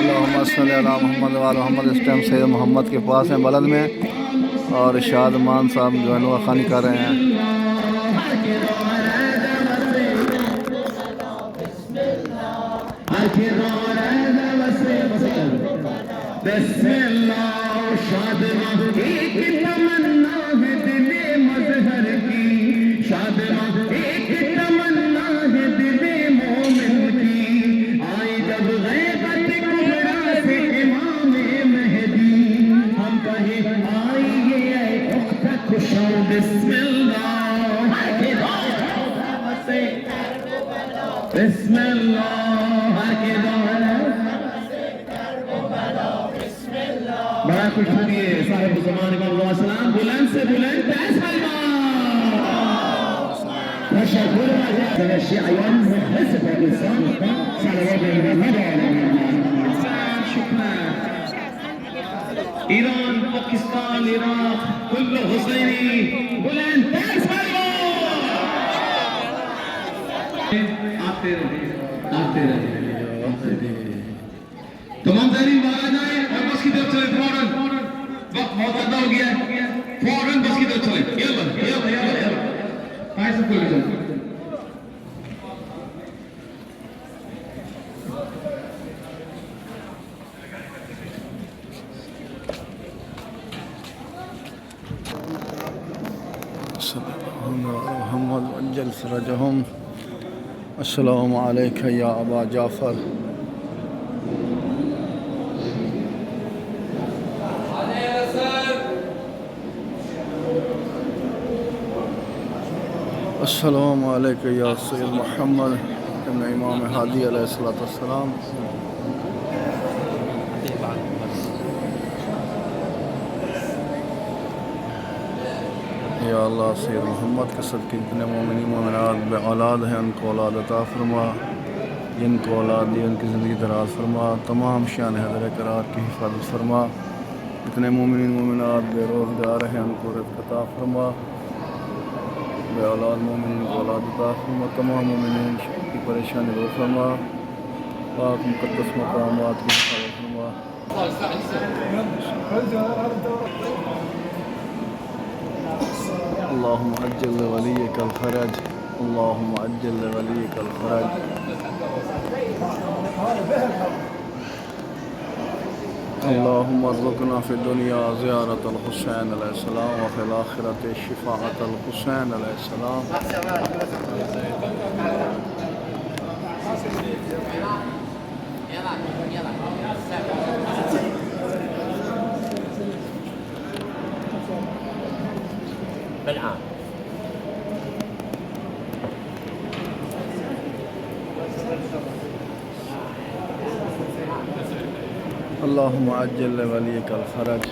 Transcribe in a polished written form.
अल्लाहुम्मा सल्ली अला मोहम्मद व अला मोहम्मद। इस टाइम सैयद मोहम्मद के पास हैं बलद में, और इरशाद मान साहब जो है नुआखानी कर रहे हैं। बड़ा खुश होइए साहिब ज़मान का सलाम बुलंद से बुलंद तशक्कुर على الشيعان مخلص الإنسان صلوات محمد شكرا إيران باكستان العراق كله حسيني बुलंद आते रहे तमाम ज़ाहिरीन बाहर आ जाए और बस की तरफ चले फौरन, वक्त बहुत ज़्यादा हो गया है, फौरन बस की तरफ चले। यल्ला यल्ला यल्ला यल्ला आए सब कोई चलो। मोहम्मद अज्जल फरजहुम। अस्सलामु अलैका या अबा जाफ़र। अस्सलामु अलैका या सय्यद मोहम्मद इब्न इमाम हादी अलैहिस्सलाम। या अल्लाह सैयद मोहम्मद के सदक़े जितने मोमिन मोमिनात बे औलाद हैं उनको औलाद अता फरमा, जिनको औलाद दी उनकी ज़िंदगी दराज फरमा, तमाम शान हज़र करार की हिफाजत फरमा। जितने मोमिन मोमिनात बेरोज़गार हैं उनको रिज़्क़ अता फरमा, बे औलाद मोमिन को औलाद अता फरमा, तमाम मोमिन की परेशानी दूर फरमा, पाक मुक़द्दस मक़ामात की हिफाजत फरमा। अल्लाहुम्मा अज्जिल लिवलिय्यिकल फ़रज, अल्लाहुम्मा अज्जिल लिवलिय्यिकल फ़रज। अल्लाहुम्मा अर्ज़ुक़ना फ़िद दुनिया ज़ियारतल हुसैन अलैहिस्सलाम व फ़िल आख़िरति शिफ़ाअतल हुसैन अलैहिस्सलाम। अल्लाहुम्मा अज्जिल लिवलिय्यिकल फ़रज।